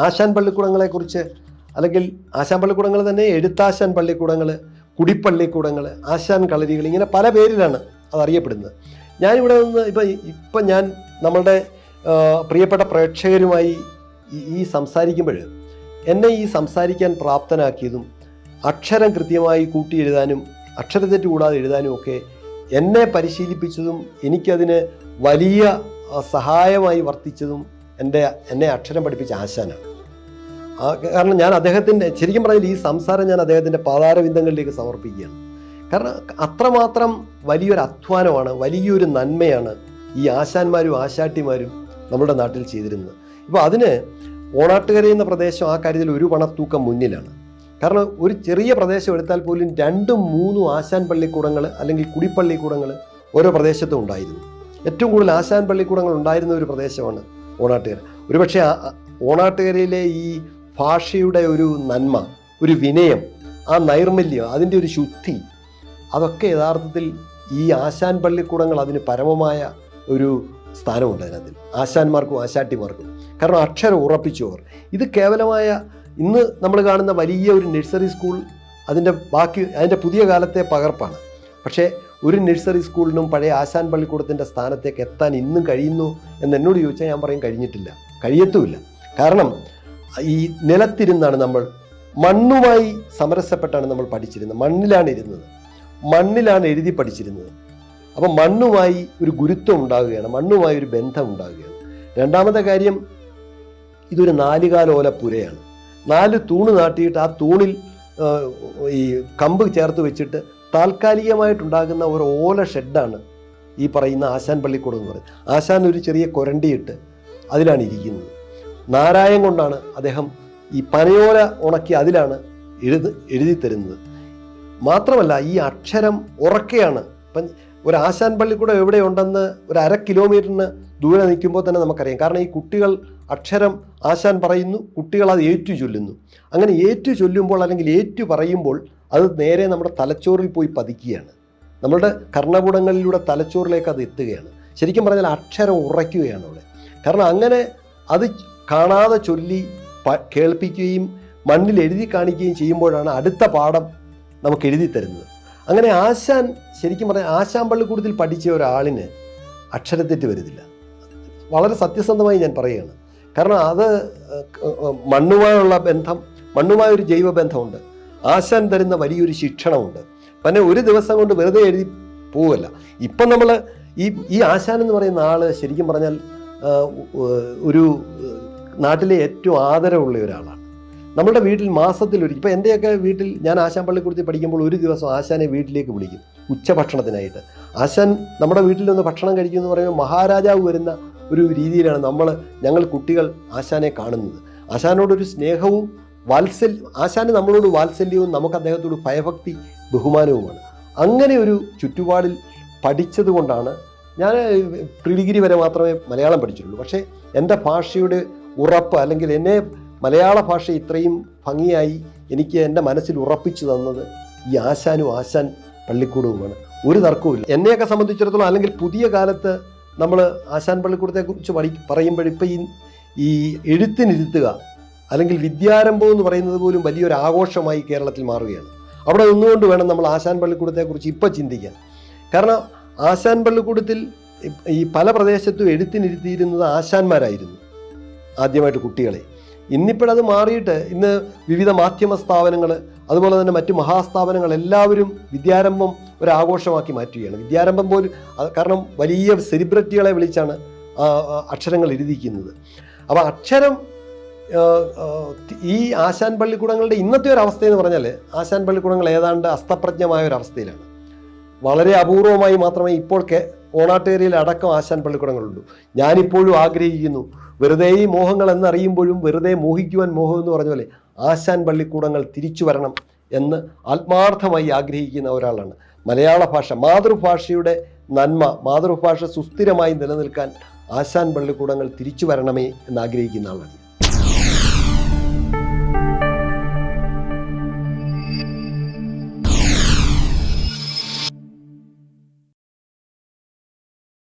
ആശാൻ പള്ളിക്കൂടങ്ങളെക്കുറിച്ച്, അല്ലെങ്കിൽ ആശാൻ പള്ളിക്കൂടങ്ങൾ തന്നെ എഴുത്താശാൻ പള്ളിക്കൂടങ്ങൾ, കുടിപ്പള്ളിക്കൂടങ്ങൾ, ആശാൻ കളരികൾ, ഇങ്ങനെ പല പേരിലാണ് അതറിയപ്പെടുന്നത്. ഞാനിവിടെ നിന്ന് ഇപ്പം ഞാൻ നമ്മളുടെ പ്രിയപ്പെട്ട പ്രേക്ഷകരുമായി ഈ സംസാരിക്കുമ്പോൾ എന്നെ ഈ സംസാരിക്കാൻ പ്രാപ്തനാക്കിയതും അക്ഷരം കൃത്യമായി കൂട്ടി എഴുതാനും അക്ഷരത്തെറ്റ് കൂടാതെ എഴുതാനും ഒക്കെ എന്നെ പരിശീലിപ്പിച്ചതും എനിക്കതിന് വലിയ സഹായമായി വർത്തിച്ചതും എന്നെ അക്ഷരം പഠിപ്പിച്ച ആശാനാണ്. കാരണം ഞാൻ അദ്ദേഹത്തിൻ്റെ, ശരിക്കും പറഞ്ഞാൽ ഈ സംസാരം ഞാൻ അദ്ദേഹത്തിൻ്റെ പാതാരവിന്ദങ്ങളിലേക്ക് സമർപ്പിക്കുകയാണ്. കാരണം അത്രമാത്രം വലിയൊരു അധ്വാനമാണ്, വലിയൊരു നന്മയാണ് ഈ ആശാന്മാരും ആശാട്ടിമാരും നമ്മുടെ നാട്ടിൽ ചെയ്തിരുന്നത്. ഇപ്പോൾ അതിന് ഓണാട്ടുകര എന്ന പ്രദേശം ആ കാര്യത്തിൽ ഒരു പണത്തൂക്കം മുന്നിലാണ്. കാരണം ഒരു ചെറിയ പ്രദേശം എടുത്താൽ പോലും 2-3 ആശാൻ പള്ളിക്കൂടങ്ങൾ അല്ലെങ്കിൽ കുടിപ്പള്ളിക്കൂടങ്ങൾ ഓരോ പ്രദേശത്തും ഉണ്ടായിരുന്നു. ഏറ്റവും കൂടുതൽ ആശാൻ പള്ളിക്കൂടങ്ങൾ ഉണ്ടായിരുന്ന ഒരു പ്രദേശമാണ് ഓണാട്ടുകര. ഒരുപക്ഷെ ഓണാട്ടുകരയിലെ ഈ ഭാഷയുടെ ഒരു നന്മ, ഒരു വിനയം, ആ നൈർമല്യം, അതിൻ്റെ ഒരു ശുദ്ധി, അതൊക്കെ യഥാർത്ഥത്തിൽ ഈ ആശാൻ പള്ളിക്കൂടങ്ങൾ അതിന് പരമമായ ഒരു സ്ഥാനമുണ്ട് അതിനകത്തിൽ, ആശാന്മാർക്കും ആശാട്ടിമാർക്കും. കാരണം അക്ഷരം ഉറപ്പിച്ചു അവർ. ഇത് കേവലമായ ഇന്ന് നമ്മൾ കാണുന്ന വലിയ ഒരു നഴ്സറി സ്കൂൾ അതിൻ്റെ പുതിയ കാലത്തെ പകർപ്പാണ്. പക്ഷേ ഒരു നഴ്സറി സ്കൂളിനും പഴയ ആശാൻ പള്ളിക്കൂടത്തിൻ്റെ സ്ഥാനത്തേക്ക് എത്താൻ ഇന്നും കഴിയുന്നു എന്ന് എന്നോട് ചോദിച്ചാൽ ഞാൻ പറയും കഴിഞ്ഞിട്ടില്ല, കഴിയത്തുമില്ല. കാരണം ഈ നിലത്തിരുന്നാണ് നമ്മൾ, മണ്ണുമായി സമരസപ്പെട്ടാണ് നമ്മൾ പഠിച്ചിരുന്നത്, മണ്ണിലാണ് ഇരുന്നത്, മണ്ണിലാണ് എഴുതി പഠിച്ചിരുന്നത്. അപ്പം മണ്ണുമായി ഒരു ഗുരുത്വം ഉണ്ടാകുകയാണ്, മണ്ണുമായി ഒരു ബന്ധം ഉണ്ടാകുകയാണ്. രണ്ടാമത്തെ കാര്യം, ഇതൊരു 4 കാൽ ഓലപ്പുരയാണ്. 4 തൂണ് നാട്ടിയിട്ട് ആ തൂണിൽ ഈ കമ്പ് ചേർത്ത് വെച്ചിട്ട് താൽക്കാലികമായിട്ടുണ്ടാകുന്ന ഒരു ഓല ഷെഡാണ് ഈ പറയുന്ന ആശാൻ പള്ളിക്കൂടം എന്ന് പറയുന്നത്. ആശാൻ ഒരു ചെറിയ കൊരണ്ടിയിട്ട് അതിലാണ് ഇരിക്കുന്നത്. നാരായം കൊണ്ടാണ് അദ്ദേഹം ഈ പനയോല ഉണക്കി അതിലാണ് എഴുതി തരുന്നത്. മാത്രമല്ല ഈ അക്ഷരം ഉറക്കെയാണ്. ഇപ്പം ഒരു ആശാൻ പള്ളിക്കൂടം എവിടെയുണ്ടെന്ന് ഒരു 1/2 കിലോമീറ്ററിന് ദൂരെ നിൽക്കുമ്പോൾ തന്നെ നമുക്കറിയാം. കാരണം ഈ കുട്ടികൾ അക്ഷരം ആശാൻ പറയുന്നു, കുട്ടികൾ അത് ഏറ്റു ചൊല്ലുന്നു. അങ്ങനെ ഏറ്റു ചൊല്ലുമ്പോൾ അല്ലെങ്കിൽ ഏറ്റു പറയുമ്പോൾ അത് നേരെ നമ്മുടെ തലച്ചോറിൽ പോയി പതിക്കുകയാണ്, നമ്മളുടെ കർണപുടങ്ങളിലൂടെ തലച്ചോറിലേക്ക് അത് എത്തുകയാണ്. ശരിക്കും പറഞ്ഞാൽ അക്ഷരം ഉറയ്ക്കുകയാണ് അവിടെ. കാരണം അങ്ങനെ അത് കാണാതെ ചൊല്ലി കേൾപ്പിക്കുകയും മണ്ണിൽ എഴുതി കാണിക്കുകയും ചെയ്യുമ്പോഴാണ് അടുത്ത പാഠം നമുക്ക് എഴുതി തരുന്നത്. അങ്ങനെ ആശാൻ, ശരിക്കും പറഞ്ഞാൽ ആശാൻ പള്ളിക്കൂടത്തിൽ പഠിച്ച ഒരാളിന് അക്ഷരത്തെറ്റ് വരുന്നില്ല. വളരെ സത്യസന്ധമായി ഞാൻ പറയുകയാണ്. കാരണം അത് മണ്ണുമായുള്ള ബന്ധം, മണ്ണുമായൊരു ജൈവബന്ധമുണ്ട്. ആശാൻ തരുന്ന വലിയൊരു ശിക്ഷണമുണ്ട്. പിന്നെ ഒരു ദിവസം കൊണ്ട് വെറുതെ എഴുതി പോവുകയല്ല. ഇപ്പം നമ്മൾ ഈ ആശാൻ എന്ന് പറയുന്ന ആൾ ശരിക്കും പറഞ്ഞാൽ ഒരു നാട്ടിലെ ഏറ്റവും ആദരവുള്ള ഒരാളാണ്. നമ്മുടെ വീട്ടിൽ മാസത്തിലൊരിക്കൽ, ഇപ്പം എൻ്റെയൊക്കെ വീട്ടിൽ ഞാൻ ആശാൻ പള്ളിക്കൂടത്തിൽ പഠിക്കുമ്പോൾ ഒരു ദിവസം ആശാനെ വീട്ടിലേക്ക് വിളിക്കും ഉച്ചഭക്ഷണത്തിനായിട്ട്. ആശാൻ നമ്മുടെ വീട്ടിൽ നിന്ന് ഭക്ഷണം കഴിക്കുമെന്ന് പറയുമ്പോൾ മഹാരാജാവ് വരുന്ന ഒരു രീതിയിലാണ് ഞങ്ങൾ കുട്ടികൾ ആശാനെ കാണുന്നത്. ആശാനോടൊരു സ്നേഹവും ആശാന് നമ്മളോട് വാത്സല്യവും നമുക്ക് അദ്ദേഹത്തോട് ഭയഭക്തി ബഹുമാനവുമാണ്. അങ്ങനെ ഒരു ചുറ്റുപാടിൽ പഠിച്ചത് കൊണ്ടാണ് ഞാൻ പ്രീ ഡിഗ്രി വരെ മാത്രമേ മലയാളം പഠിച്ചിട്ടുള്ളൂ. പക്ഷേ എൻ്റെ ഭാഷയുടെ ഉറപ്പ്, അല്ലെങ്കിൽ എന്നെ മലയാള ഭാഷ ഇത്രയും ഭംഗിയായി എനിക്ക് എൻ്റെ മനസ്സിൽ ഉറപ്പിച്ചു തന്നത് ഈ ആശാനും ആശാൻ പള്ളിക്കൂടവുമാണ്. ഒരു തർക്കവുമില്ല. എന്നെയൊക്കെ സംബന്ധിച്ചിടത്തോളം, അല്ലെങ്കിൽ പുതിയ കാലത്ത് നമ്മൾ ആശാൻ പള്ളിക്കൂടത്തെക്കുറിച്ച് പറയുമ്പോൾ ഇപ്പം ഈ എഴുത്തിനിരുത്തുക അല്ലെങ്കിൽ വിദ്യാരംഭം എന്ന് പറയുന്നത് പോലും വലിയൊരു ആഘോഷമായി കേരളത്തിൽ മാറുകയാണ്. അവിടെ നിന്നുകൊണ്ട് വേണം നമ്മൾ ആശാൻ പള്ളിക്കൂടത്തെക്കുറിച്ച് ഇപ്പം ചിന്തിക്കാൻ. കാരണം ആശാൻ പള്ളിക്കൂടത്തിൽ ഈ പല പ്രദേശത്തും എഴുത്തിനിരുത്തിയിരുന്നത് ആശാന്മാരായിരുന്നു ആദ്യമായിട്ട് കുട്ടികളെ. ഇന്നിപ്പോഴത് മാറിയിട്ട് ഇന്ന് വിവിധ മാധ്യമ സ്ഥാപനങ്ങൾ, അതുപോലെ തന്നെ മറ്റു മഹാസ്ഥാപനങ്ങൾ എല്ലാവരും വിദ്യാരംഭം ഒരു ആഘോഷമാക്കി മാറ്റുകയാണ്. വിദ്യാരംഭം പോലും, കാരണം വലിയ സെലിബ്രിറ്റികളെ വിളിച്ചാണ് അക്ഷരങ്ങൾ എഴുതിക്കുന്നത്. അപ്പോൾ അക്ഷരം ഈ ആശാൻ പള്ളിക്കൂടങ്ങളുടെ ഇന്നത്തെ ഒരു അവസ്ഥയെന്ന് പറഞ്ഞാൽ, ആശാൻ പള്ളിക്കൂടങ്ങൾ ഏതാണ്ട് അസ്തപ്രജ്ഞമായ ഒരു അവസ്ഥയിലാണ്. വളരെ അപൂർവമായി മാത്രമേ ഇപ്പോൾ ഓണാട്ടുകരയിൽ അടക്കം ആശാൻ പള്ളിക്കൂടങ്ങളുള്ളൂ. ഞാനിപ്പോഴും ആഗ്രഹിക്കുന്നു, വെറുതെ ഈ മോഹങ്ങൾ എന്നറിയുമ്പോഴും വെറുതെ മോഹിക്കുവാൻ മോഹം എന്ന് പറഞ്ഞ പോലെ ആശാൻ പള്ളിക്കൂടങ്ങൾ തിരിച്ചു വരണം എന്ന് ആത്മാർത്ഥമായി ആഗ്രഹിക്കുന്ന ഒരാളാണ്. മലയാള ഭാഷ, മാതൃഭാഷയുടെ നന്മ, മാതൃഭാഷ സുസ്ഥിരമായി നിലനിൽക്കാൻ ആശാൻ പള്ളിക്കൂടങ്ങൾ തിരിച്ചു വരണമേ എന്ന് ആഗ്രഹിക്കുന്ന ആളാണ്.